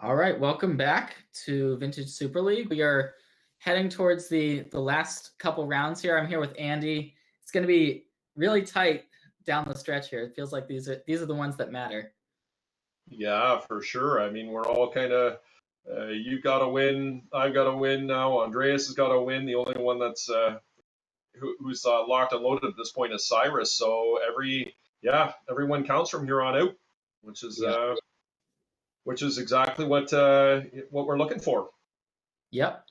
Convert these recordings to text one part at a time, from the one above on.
All right, welcome back to Vintage Super League. We are heading towards the last couple rounds here. I'm here with Andy. It's going to be really tight down the stretch here. It feels like these are the ones that matter. Yeah, for sure. I mean, we're all kind of, you got to win, I've got to win now. Andreas has got to win. The only one who's locked and loaded at this point is Cyrus. So everyone counts from here on out, which is Yeah. which is exactly what we're looking for. Yep.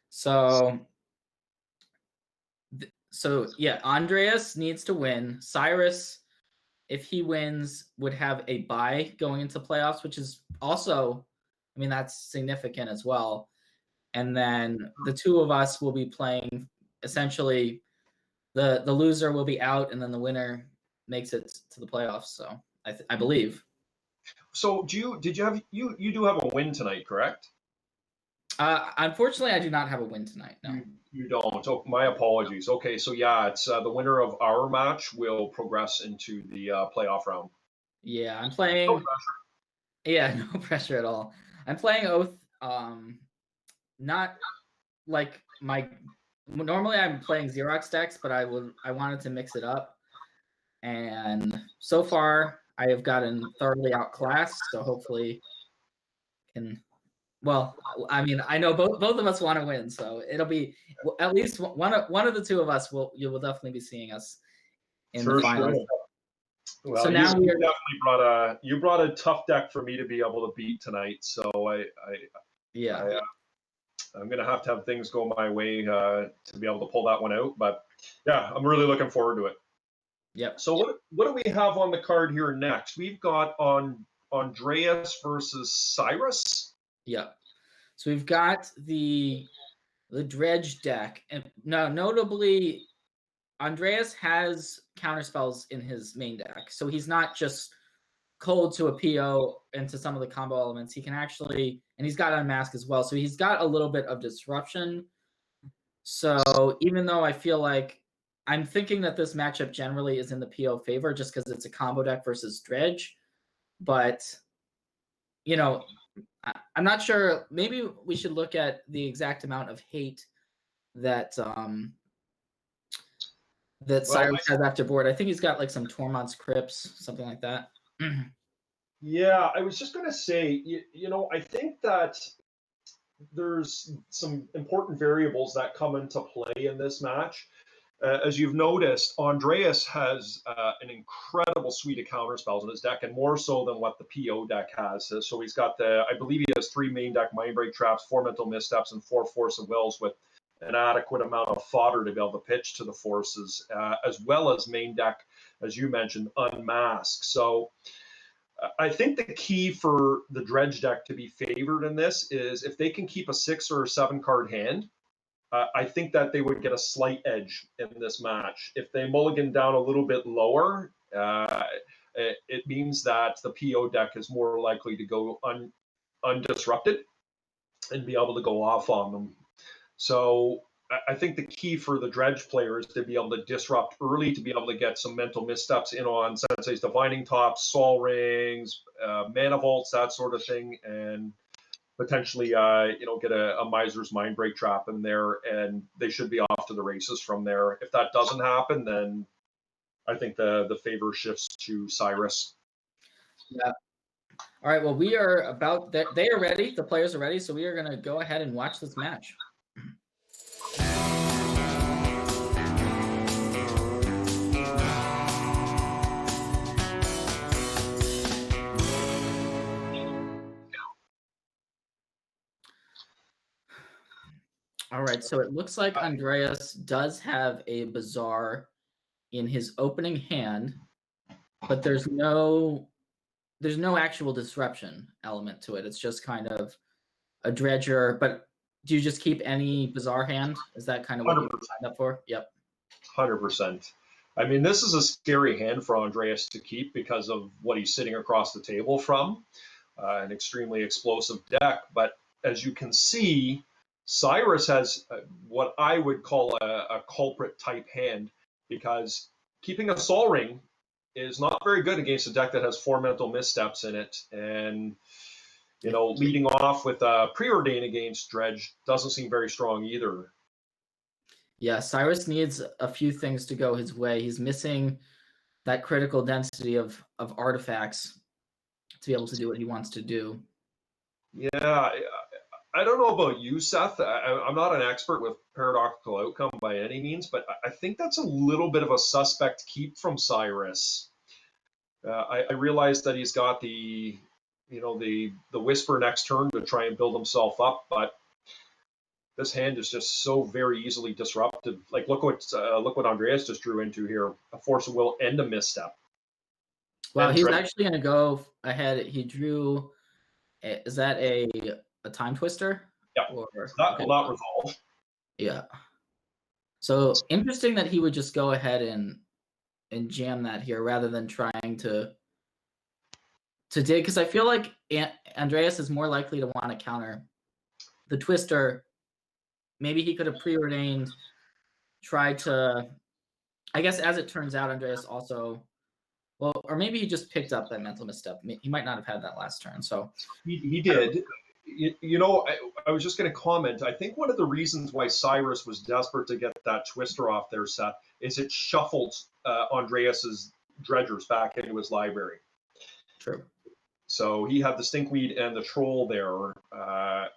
So yeah, Andreas needs to win. Cyrus, if he wins, would have a bye going into playoffs, which is also, I mean, that's significant as well. And then the two of us will be playing essentially the loser will be out, and then the winner makes it to the playoffs. So I believe. So did you do have a win tonight, correct? Unfortunately, I do not have a win tonight. No. You don't. Oh, my apologies. Okay, so yeah, it's the winner of our match will progress into the playoff round. Yeah, I'm No playing. pressure. Yeah, no pressure at all. I'm playing Oath. Not like my. Normally, I'm playing Xerox decks, but I wanted to mix it up, and so far I have gotten thoroughly outclassed. So hopefully, can. Well, I mean, I know both of us want to win, so it'll be at least one of the two of us you will definitely be seeing us in the For finals. sure. So Well, now we are definitely brought a tough deck for me to be able to beat tonight. So yeah. I'm gonna have to have things go my way to be able to pull that one out. But yeah, I'm really looking forward to it. Yep. So what do we have on the card here next? We've got on Andreas versus Cyrus. Yep. So we've got the dredge deck, and no, notably, Andreas has counterspells in his main deck, so he's not just cold to a PO and to some of the combo elements. He can actually, and he's got unmask as well, so he's got a little bit of disruption. So even though I feel like I'm thinking that this matchup generally is in the PO favor just because it's a combo deck versus dredge, but you know, I'm not sure. Maybe we should look at the exact amount of hate that Cyrus has after board. I think he's got like some Tormod's Crypts, something like that. Yeah, I was just gonna say, I think that there's some important variables that come into play in this match. As you've noticed, Andreas has an incredible suite of counterspells in his deck, and more so than what the PO deck has. So he's got I believe he has 3 main deck Mindbreak Traps, 4 Mental Missteps, and 4 Force of Wills with an adequate amount of fodder to be able to pitch to the forces, as well as main deck, as you mentioned, Unmask. So I think the key for the Dredge deck to be favored in this is if they can keep a 6 or 7 card hand. I think that they would get a slight edge in this match. If they mulligan down a little bit lower, it means that the PO deck is more likely to go undisrupted and be able to go off on them. So I think the key for the Dredge player is to be able to disrupt early, to be able to get some mental missteps in on Sensei's Divining Tops, Sol Rings, Mana Vaults, that sort of thing, and potentially get a Miser's Mindbreak Trap in there, and they should be off to the races from there. If that doesn't happen, then I think the favor shifts to Cyrus. Yeah. All right. Well, we are about there. They are ready. The players are ready. So we are going to go ahead and watch this match. All right. So it looks like Andreas does have a Bazaar in his opening hand, but there's no actual disruption element to it. It's just kind of a dredger. But do you just keep any Bazaar hand? Is that kind of what 100%. you signed up for? Yep. 100%. I mean, this is a scary hand for Andreas to keep because of what he's sitting across the table from, an extremely explosive deck. But as you can see, Cyrus has what I would call a culprit type hand, because keeping a Sol Ring is not very good against a deck that has 4 mental missteps in it. And Leading off with preordain against Dredge doesn't seem very strong either. Yeah, Cyrus needs a few things to go his way. He's missing that critical density of artifacts to be able to do what he wants to do. Yeah, I don't know about you, Seth. I'm not an expert with paradoxical outcome by any means, but I think that's a little bit of a suspect keep from Cyrus. I realize that he's got the whisper next turn to try and build himself up, but this hand is just so very easily disrupted. Like look what Andreas just drew into here: a force of will and a misstep. Well, he's actually going to go ahead. He drew. Is that a time twister? Yeah, or that will not resolve. Yeah. So interesting that he would just go ahead and jam that here rather than trying to dig, because I feel like Andreas is more likely to want to counter the twister. Maybe he could have preordained, tried to. I guess as it turns out, Andreas also. Well, or maybe he just picked up that mental misstep. He might not have had that last turn. So he did. I was just going to comment. I think one of the reasons why Cyrus was desperate to get that twister off there, Seth, is it shuffled Andreas's dredgers back into his library. True. So he had the stinkweed and the troll there. I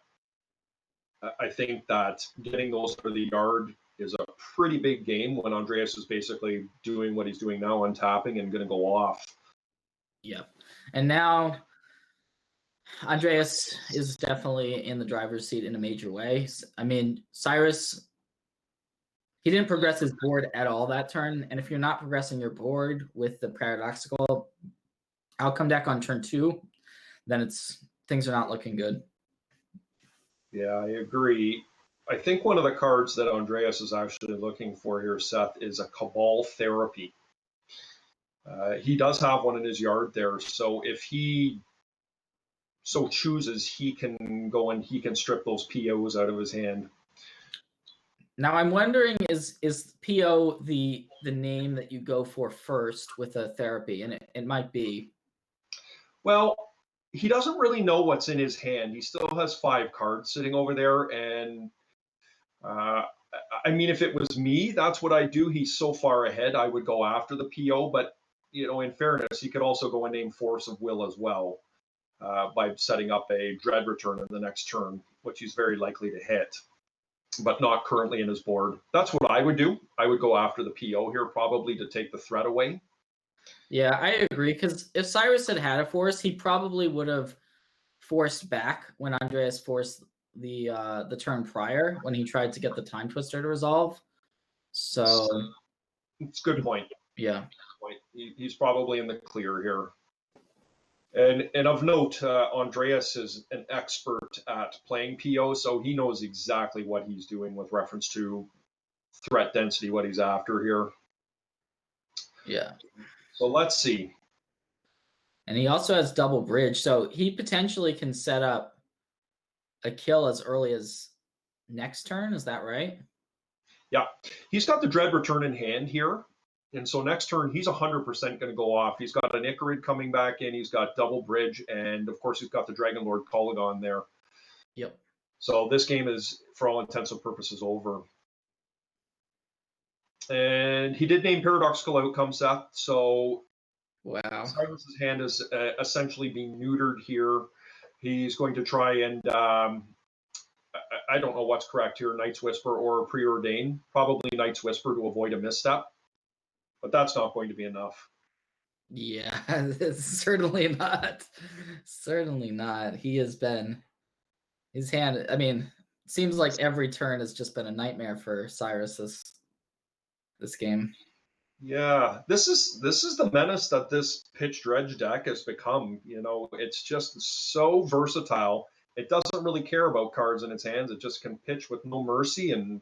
think that getting those out of the yard is a pretty big game when Andreas is basically doing what he's doing now, untapping and going to go off. Yeah. And now Andreas is definitely in the driver's seat in a major way. I mean, Cyrus, he didn't progress his board at all that turn. And if you're not progressing your board with the paradoxical outcome deck on turn 2, then things are not looking good. Yeah, I agree. I think one of the cards that Andreas is actually looking for here, Seth, is a Cabal Therapy. He does have one in his yard there, so if he so chooses, he can go and he can strip those POs out of his hand. Now I'm wondering, is PO the name that you go for first with a therapy? And it might be. Well, he doesn't really know what's in his hand. He still has 5 cards sitting over there, and I mean, if it was me, that's what I do. He's so far ahead, I would go after the PO. But in fairness, he could also go and name Force of Will as well by setting up a Dread Return in the next turn, which he's very likely to hit, but not currently in his board. That's what I would do. I would go after the PO here, probably to take the threat away. Yeah, I agree, because if Cyrus had a force, he probably would have forced back when Andreas forced the turn prior when he tried to get the time twister to resolve. So it's a good point. Yeah, he's probably in the clear here. And of note, Andreas is an expert at playing PO, so he knows exactly what he's doing with reference to threat density, what he's after here. Yeah. So let's see. And he also has double bridge, so he potentially can set up a kill as early as next turn. Is that right? Yeah. He's got the Dread Return in hand here. And so next turn, he's 100% going to go off. He's got an Icarid coming back in. He's got double bridge. And, of course, he's got the Dragon Lord Polygon there. Yep. So this game is, for all intents and purposes, over. And he did name Paradoxical Outcome, Seth. So wow. Cyrus's hand is essentially being neutered here. He's going to try and, I don't know what's correct here, Knight's Whisper or Preordain. Probably Knight's Whisper to avoid a misstep. But that's not going to be enough. Yeah, certainly not. Certainly not. He has been, his hand, I mean, seems like every turn has just been a nightmare for Cyrus this game. Yeah, this is the menace that this pitch dredge deck has become. It's just so versatile. It doesn't really care about cards in its hands. It just can pitch with no mercy and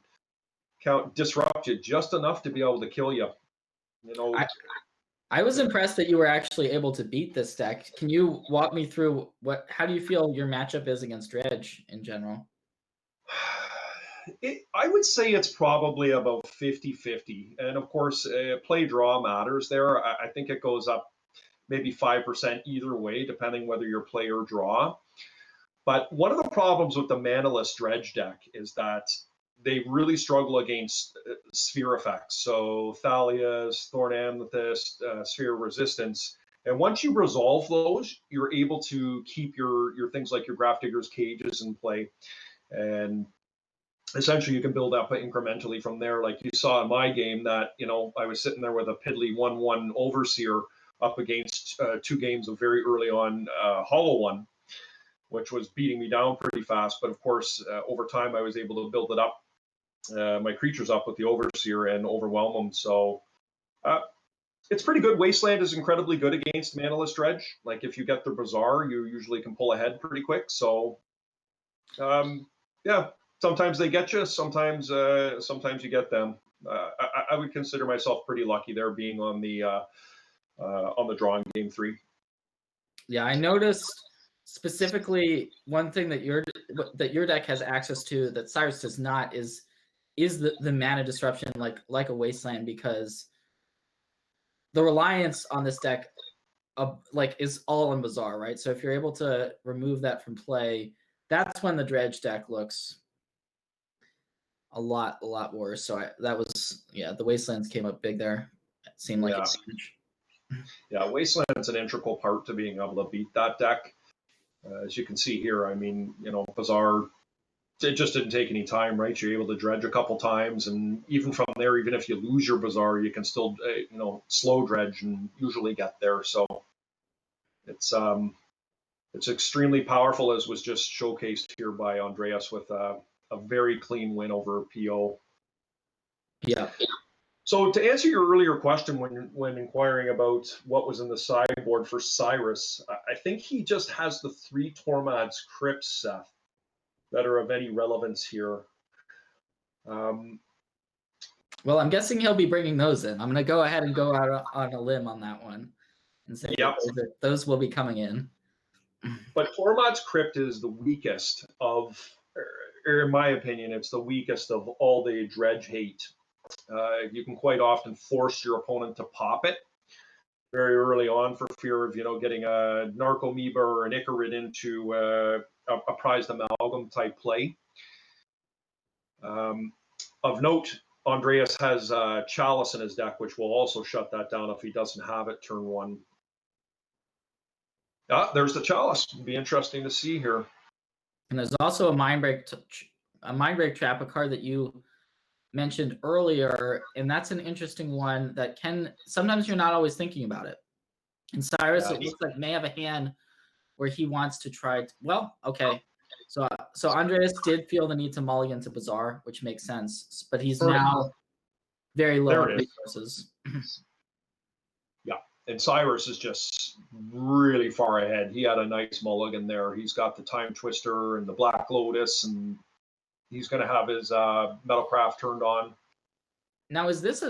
disrupt you just enough to be able to kill you. I was impressed that you were actually able to beat this deck. Can you walk me through how do you feel your matchup is against Dredge in general? I would say it's probably about 50-50. And of course, play draw matters there. I think it goes up maybe 5% either way, depending whether you're play or draw. But one of the problems with the Manaless Dredge deck is that they really struggle against sphere effects. So Thalia's, Thorn Amethyst, Sphere Resistance. And once you resolve those, you're able to keep your things like your Grafdigger's Cages in play. And essentially you can build up incrementally from there. Like you saw in my game that, I was sitting there with a piddly 1-1 Overseer up against 2 games of very early on Hollow One, which was beating me down pretty fast. But of course, over time, I was able to build it up, my creatures up with the Overseer and overwhelm them. So it's pretty good. Wasteland is incredibly good against Manaless Dredge. Like if you get the Bazaar, you usually can pull ahead pretty quick. So yeah, sometimes they get you. Sometimes you get them. I would consider myself pretty lucky there, being on the draw in game 3. Yeah, I noticed specifically one thing that your deck has access to that Cyrus does not is the mana disruption like a Wasteland, because the reliance on this deck is all in Bazaar, right? So if you're able to remove that from play, that's when the Dredge deck looks a lot worse. So the Wastelands came up big there. It seemed like it's huge. Yeah, Wasteland's an integral part to being able to beat that deck. As you can see here, I mean, Bazaar, it just didn't take any time, right? You're able to dredge a couple times, and even from there, even if you lose your Bazaar, you can still, slow dredge and usually get there. So it's extremely powerful, as was just showcased here by Andreas with a very clean win over PO. Yeah. So to answer your earlier question, when inquiring about what was in the sideboard for Cyrus, I think he just has the 3 Tormod's Crypts, Seth, that are of any relevance here. Well, I'm guessing he'll be bringing those in. I'm going to go ahead and go out on a limb on that one and say those will be coming in. But Tormod's Crypt is the weakest of, or in my opinion, it's the weakest of all the dredge hate. You can quite often force your opponent to pop it very early on for fear of getting a Narcomoeba or an Icarid into a prized amalgam type play. Of note, Andreas has Chalice in his deck, which will also shut that down if he doesn't have it turn 1. There's the Chalice. It'll be interesting to see here. And there's also a Mindbreak Trap, a card that you mentioned earlier, and that's an interesting one that sometimes you're not always thinking about it. And Cyrus, it looks like may have a hand where he wants to try. Okay. So Andreas did feel the need to mulligan to Bazaar, which makes sense, but he's now very low on resources. Yeah, and Cyrus is just really far ahead. He had a nice mulligan there. He's got the Time Twister and the Black Lotus, and he's going to have his Metalcraft turned on. Now, is this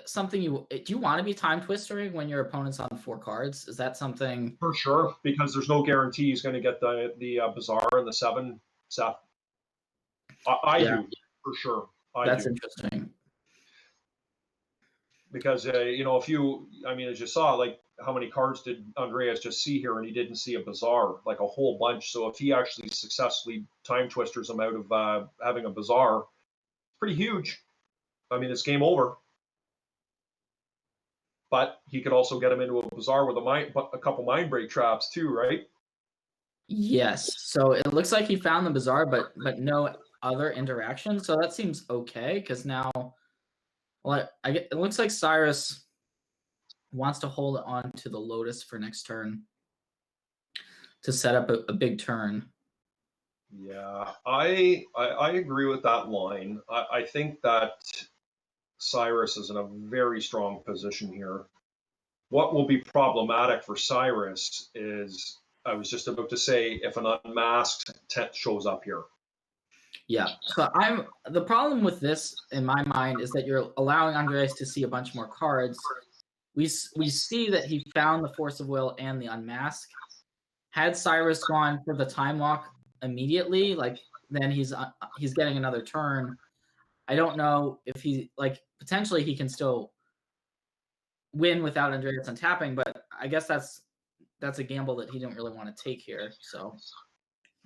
something do you want to be Time Twistering when your opponent's on 4 cards? Is that something? For sure, because there's no guarantee he's going to get the Bazaar and the 7 set. I do, for sure. That's interesting. Because, as you saw, like, how many cards did Andreas just see here, and he didn't see a Bazaar, like a whole bunch. So if he actually successfully Time Twisters him out of having a Bazaar, it's pretty huge. I mean, it's game over. But he could also get him into a Bazaar with a couple Mindbreak Traps too, right? Yes. So it looks like he found the Bazaar, but no other interaction. So that seems okay, because now, it looks like Cyrus wants to hold on to the Lotus for next turn to set up a big turn. Yeah, I agree with that line. I think that Cyrus is in a very strong position here. What will be problematic for Cyrus is, I was just about to say, if an unmasked tent shows up here. Yeah. So the problem with this in my mind is that you're allowing Andreas to see a bunch more cards. We see that he found the Force of Will and the Unmask. Had Cyrus gone for the Time Walk immediately, then he's getting another turn. I don't know if potentially he can still win without Andreas untapping, but I guess that's a gamble that he didn't really want to take here. So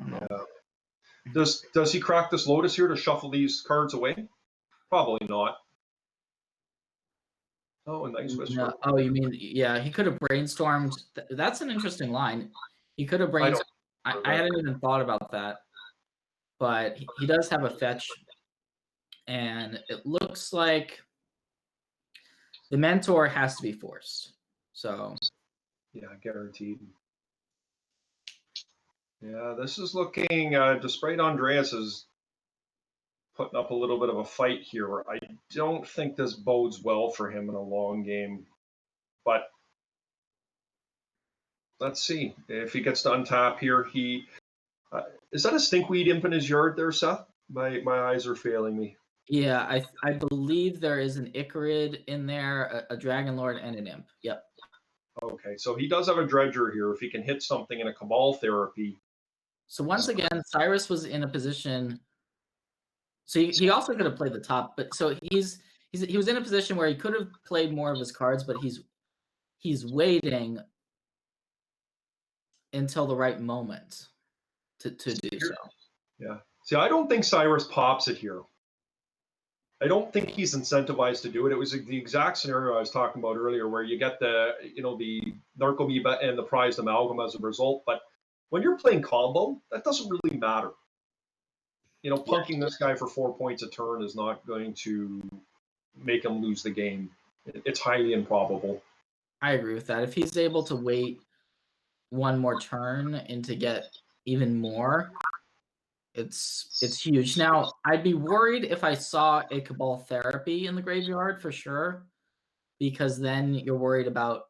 I don't know. Yeah. Does he crack this Lotus here to shuffle these cards away? Probably not. Oh, a nice whisper. No. Oh, you mean yeah? He could have brainstormed. That's an interesting line. He could have I brainstormed. don't. I hadn't even thought about that, but he does have a fetch, and it looks like the mentor has to be forced. So Yeah, guaranteed. Yeah, this is looking. Despite Andreas is putting up a little bit of a fight here, I don't think this bodes well for him in a long game. But let's see if he gets to untap here. He is that a stinkweed imp in his yard there, Seth? My eyes are failing me. yeah, I believe there is an Icarid in there, a Dragon Lord, and an imp. Yep. Okay, so he does have a dredger here. If he can hit something in a Cabal therapy. So once again, Cyrus was in a position. So he also could have played the top, but so he was in a position where he could have played more of his cards, but he's waiting until the right moment to do so. Yeah. See, I don't think Cyrus pops it here. I don't think he's incentivized to do it. It was the exact scenario I was talking about earlier, where you get the Narcomoeba and the prized amalgam as a result. But when you're playing combo, that doesn't really matter. Punking this guy for 4 points a turn is not going to make him lose the game. It's highly improbable. I agree with that. If he's able to wait one more turn and to get even more, it's huge. Now, I'd be worried if I saw a Cabal Therapy in the graveyard for sure, because then you're worried about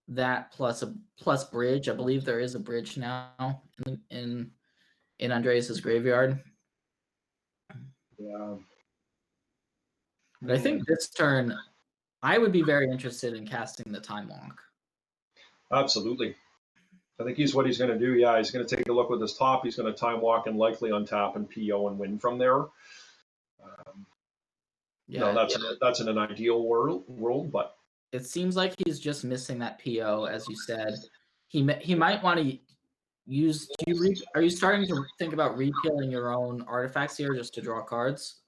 that plus bridge. I believe there is a bridge now in Andreas's graveyard. Yeah. But I think this turn, I would be very interested in casting the Time Walk. Absolutely. I think he's what he's going to do. Yeah, he's going to take a look with his top. He's going to time walk and likely untap and PO and win from there. That's in an ideal world, but it seems like he's just missing that PO, as you said. He might want to use. Are you starting to think about repealing your own artifacts here just to draw cards?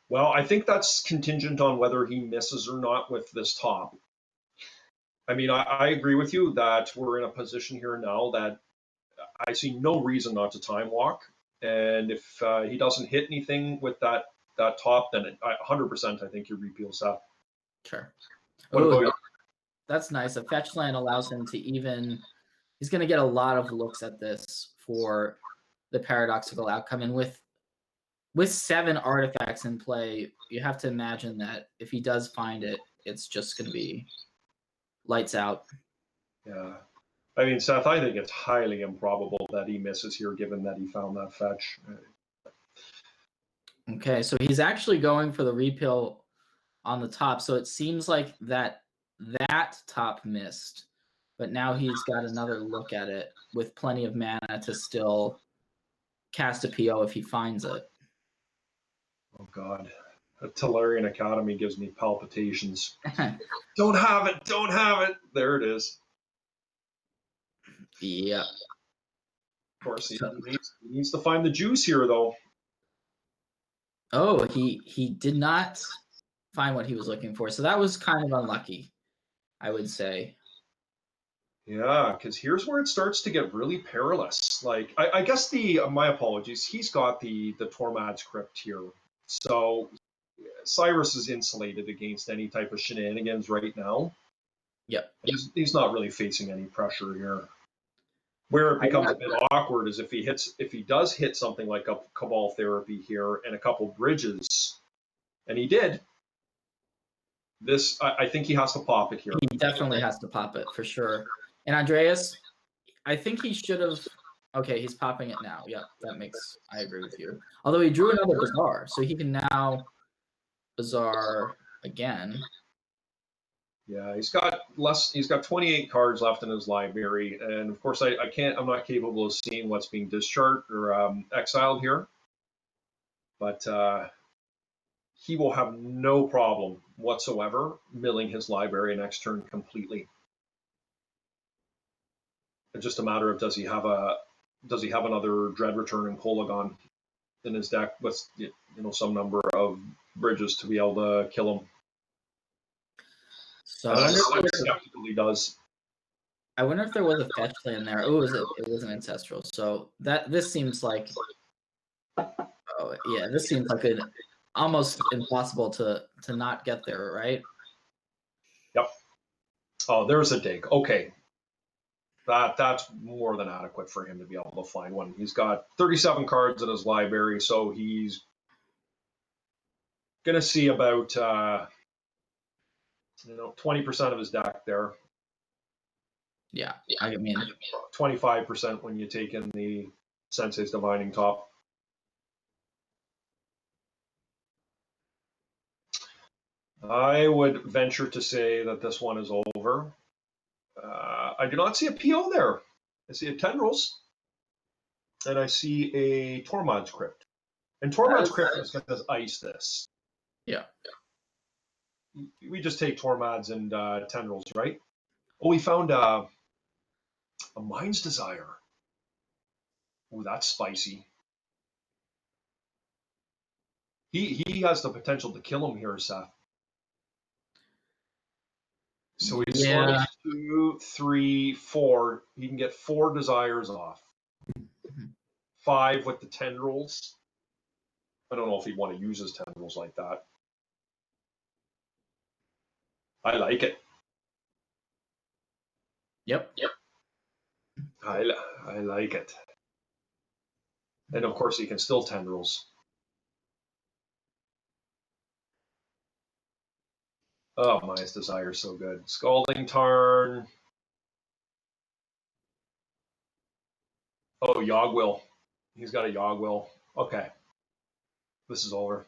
well, I think that's contingent on whether he misses or not with this top. I mean, I agree with you that we're in a position here now that I see no reason not to time walk. And if he doesn't hit anything with that top, then 100% I think you repeal Seth. Sure. What about you? That's nice. A fetch land allows him to even. He's going to get a lot of looks at this for the paradoxical outcome, and with 7 artifacts in play, you have to imagine that if he does find it, it's just going to be lights out. Yeah. I mean, Seth, I think it's highly improbable that he misses here, given that he found that fetch. Okay, so he's actually going for the repeal on the top. So it seems like that top missed, but now he's got another look at it with plenty of mana to still cast a PO if he finds it. Oh, God. A Tellurian Academy gives me palpitations. Don't have it. Don't have it. There it is. Yeah. Of course, he needs to find the juice here, though. Oh, he did not find what he was looking for. So that was kind of unlucky, I would say. Yeah, because here's where it starts to get really perilous. Like, I guess my apologies. He's got the Tormad's Crypt here, so Cyrus is insulated against any type of shenanigans right now. Yep. He's not really facing any pressure here. Where it becomes a bit awkward is if he does hit something like a Cabal Therapy here and a couple bridges, and he did. I think he has to pop it here. He definitely has to pop it for sure. And Andreas, I think he should have. Okay, he's popping it now. Yep, I agree with you. Although he drew another Bazaar, so he can now Bazaar again. Yeah, he's got 28 cards left in his library, and of course I'm not capable of seeing what's being discharged or exiled here. But he will have no problem whatsoever milling his library next turn completely. It's just a matter of does he have another Dread Return and Kolagon in his deck with some number of bridges to be able to kill him. So I wonder skeptical he does. I wonder if there was a fetch land there. Oh, it was an ancestral. So this seems like this seems like an almost impossible to not get there, right? Yep. Oh, there's a dig. Okay. That's more than adequate for him to be able to find one. He's got 37 cards in his library, so he's gonna see about 20% of his deck there. Yeah, I mean 25% when you take in the Sensei's Divining Top. I would venture to say that this one is over. I do not see a PO there. I see a Tendrils, and I see a Tormod's Crypt. And Tormod's Crypt is going to ice this. Yeah. We just take Tormods and Tendrils, right? Oh, we found a Mind's Desire. Oh, that's spicy. He has the potential to kill him here, Seth. So he's 2, 3, 4. He can get 4 desires off. 5 with the Tendrils. I don't know if he'd want to use his Tendrils like that. I like it. Yep. I like it. And of course, he can still Tendrils. Oh, Mind's Desire is so good. Scalding Tarn. Oh, Yogwill. He's got a Yogwill. Okay. This is over.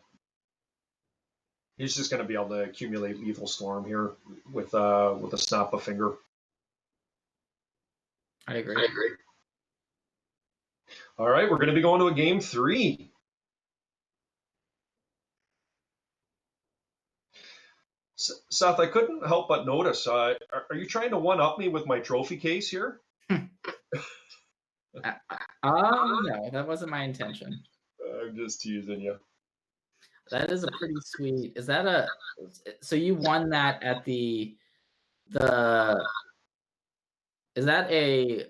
He's just going to be able to accumulate Lethal Storm here with a snap of finger. I agree. All right, we're going to be going to a game 3. Seth, I couldn't help but notice. Are you trying to one-up me with my trophy case here? No, that wasn't my intention. I'm just teasing you. That is a pretty sweet. Is that so you won that at the is that a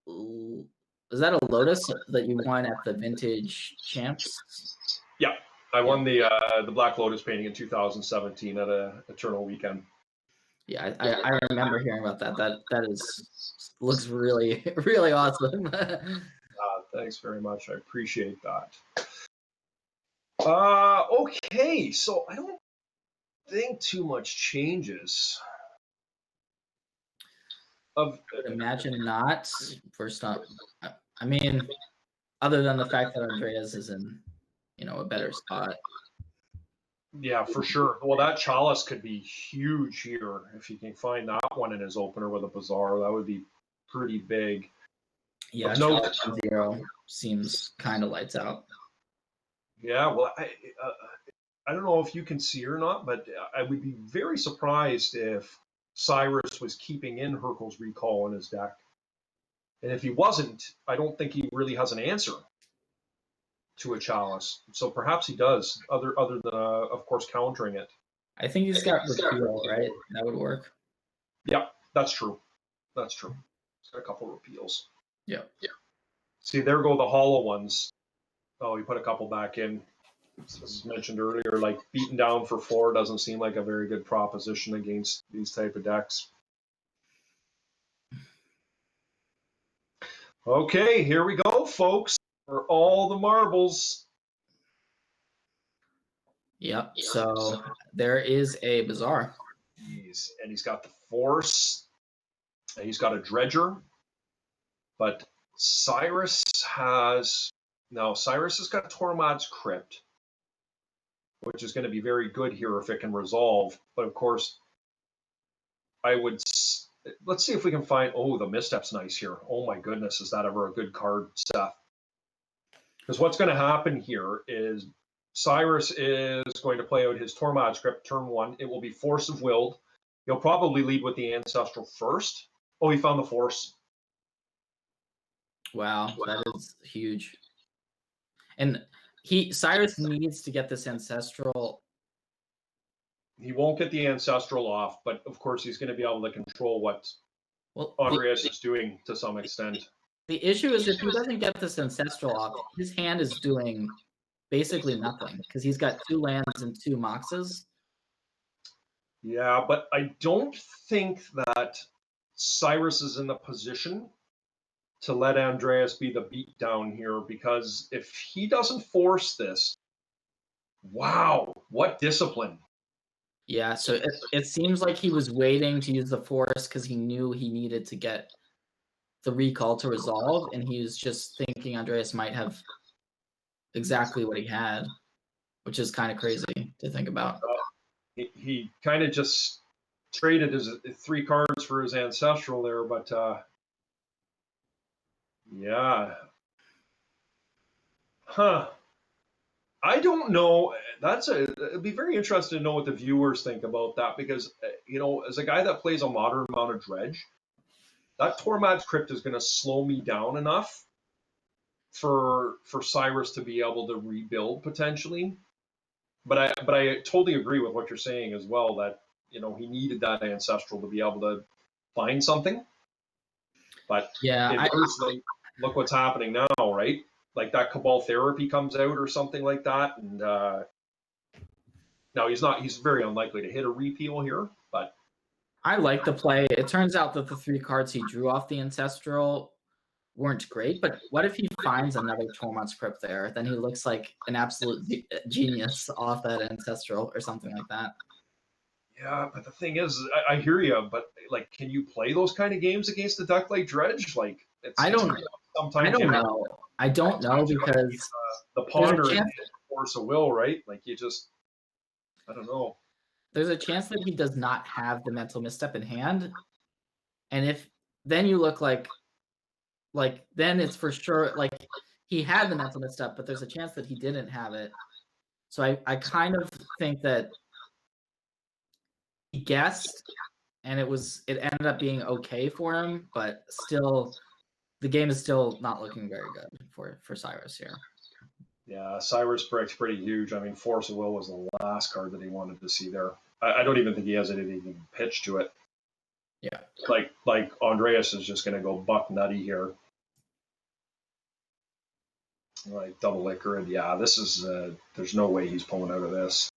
Lotus that you won at the Vintage Champs? Yeah, I won the Black Lotus painting in 2017 at a Eternal Weekend. Yeah, I remember hearing about that. That looks really really awesome. Thanks very much. I appreciate that. Okay, so I don't think too much changes. I would imagine not. First up, I mean, other than the fact that Andreas is in, a better spot. Yeah, for sure. Well, that Chalice could be huge here if he can find that one in his opener with a Bazaar. That would be pretty big. Yeah, Chalice 0 seems kind of lights out. Yeah, well, I don't know if you can see or not, but I would be very surprised if Cyrus was keeping in Hurkyl's Recall in his deck. And if he wasn't, I don't think he really has an answer to a Chalice. So perhaps he does, other than, of course, countering it. I think he's got Repeal, right? That would work. Yeah, that's true. That's true. He's got a couple repeals. Yeah. See, there go the hollow ones. Oh, he put a couple back in. As mentioned earlier, like beaten down for 4 doesn't seem like a very good proposition against these type of decks. Okay, here we go, folks, for all the marbles. Yep. So there is a Bazaar. And he's got the Force. And he's got a Dredger. But Cyrus has got Tormod's Crypt, which is going to be very good here if it can resolve. But of course, let's see if we can find, the Misstep's nice here. Oh my goodness, is that ever a good card, Seth? Because what's going to happen here is Cyrus is going to play out his Tormod's Crypt turn 1. It will be Force of Willed. He'll probably lead with the Ancestral first. Oh, he found the Force. Wow, that is huge. And Cyrus needs to get this ancestral. He won't get the ancestral off, but of course he's going to be able to control what Well, Andreas is doing to some extent. the issue is if he doesn't get this ancestral off, his hand is doing basically nothing because he's got 2 lands and 2 moxes. Yeah, but I don't think that Cyrus is in the position to let Andreas be the beatdown here, because if he doesn't force this, wow, what discipline. Yeah, so it seems like he was waiting to use the force because he knew he needed to get the recall to resolve, and he was just thinking Andreas might have exactly what he had, which is kind of crazy to think about. He kind of just traded his 3 cards for his ancestral there, but yeah. Huh. I don't know. It'd be very interesting to know what the viewers think about that, because as a guy that plays a moderate amount of dredge, that Tormad's Crypt is going to slow me down enough for Cyrus to be able to rebuild potentially. But I totally agree with what you're saying as well, that he needed that ancestral to be able to find something. But Yeah, look what's happening now, right? Like that Cabal Therapy comes out or something like that, and now he's very unlikely to hit a repeal here, but I like the play. It turns out that the 3 cards he drew off the ancestral weren't great, but what if he finds another Tormod's Crypt there? Then he looks like an absolute genius off that ancestral or something like that. yeah, but the thing is, I hear you, but like, can you play those kind of games against the Ducklight Dredge? Like, I don't know. I don't know because the there's a ponder and chance force of will, right? Like, I don't know. there's a chance that he does not have the mental misstep in hand, and if then you look like then it's for sure like he had the mental misstep, but there's a chance that he didn't have it. So I kind of think that he guessed and it ended up being okay for him, but still the game is still not looking very good for Cyrus here. Yeah, Cyrus breaks pretty huge. I mean, Force of Will was the last card that he wanted to see there. I don't even think he has anything pitched to it. Yeah. Like Andreas is just going to go buck nutty here. Like double liquor, and yeah, this is there's no way he's pulling out of this.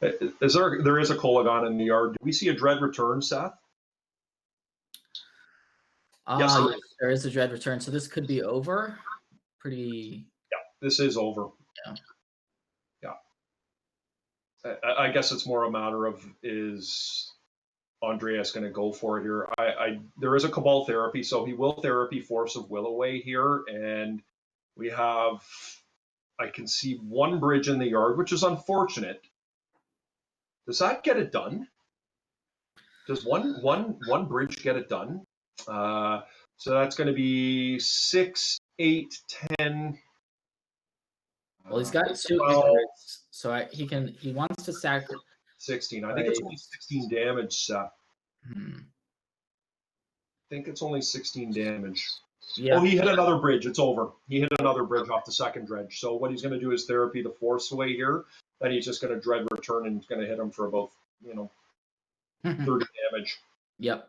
There is a Kolagon in the yard. Do we see a Dread return, Seth? Yes, there is a Dread return, so this could be over. Pretty. Yeah, this is over. Yeah. I guess it's more a matter of, is Andreas going to go for it here? There is a Cabal Therapy, so he will therapy Force of Will away here, and we have, I can see 1 bridge in the yard, which is unfortunate. Does that get it done? Does one bridge get it done? So that's going to be 6, 8, 10. Well, he's got 2 ignorance, so he wants to sacrifice 16. I think it's only 16 damage. I think it's only 16 damage. Yeah. Oh, he hit another bridge. It's over. He hit another bridge off the second dredge. So what he's going to do is therapy the Force away here. Then he's just going to Dread return, and he's going to hit him for about 30 damage. Yep.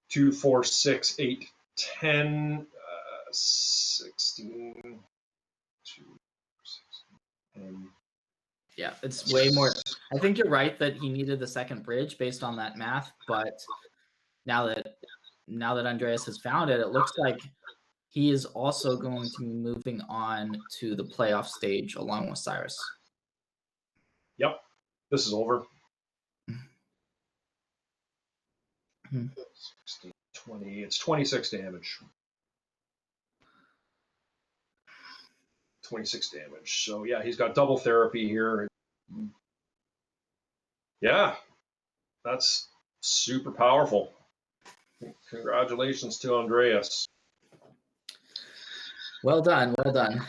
2, 4, 6, 8, 10, 16. 2, 16. Yeah, it's way more. I think you're right that he needed the second bridge based on that math, but now that Andreas has found it, it looks like he is also going to be moving on to the playoff stage along with Cyrus. Yep, this is over. 16, 20. It's 26 damage. 26 damage. So yeah, he's got double therapy here. Yeah, that's super powerful. Congratulations to Andreas. Well done, well done.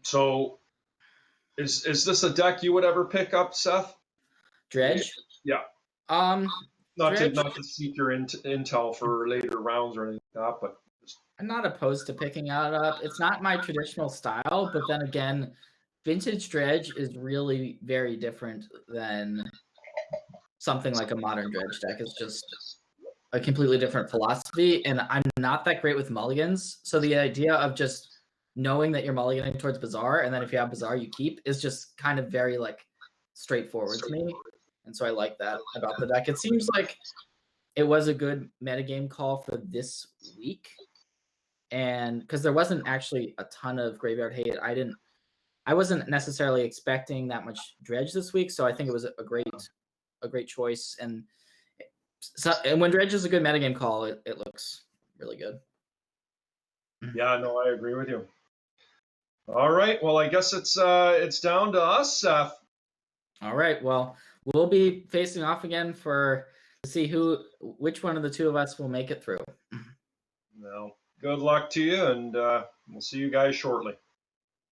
So Is this a deck you would ever pick up, Seth? Dredge. Yeah. Not Dredge. to seek your intel for later rounds or anything like that, but I'm not opposed to picking it up. It's not my traditional style, but then again, vintage dredge is really very different than something like a modern dredge deck. It's just a completely different philosophy, and I'm not that great with mulligans. So the idea of just knowing that you're mulliganing towards Bazaar, and then if you have Bazaar, you keep, is just kind of very like straightforward to me. And so I like that about the deck. It seems like it was a good metagame call for this week. And because there wasn't actually a ton of graveyard hate, I wasn't necessarily expecting that much dredge this week, so I think it was a great choice. And when dredge is a good metagame call, it looks really good. Yeah, no, I agree with you. All right, well, I guess it's down to us, Seth. All right, well, we'll be facing off again to see which one of the two of us will make it through. Well, good luck to you, and we'll see you guys shortly.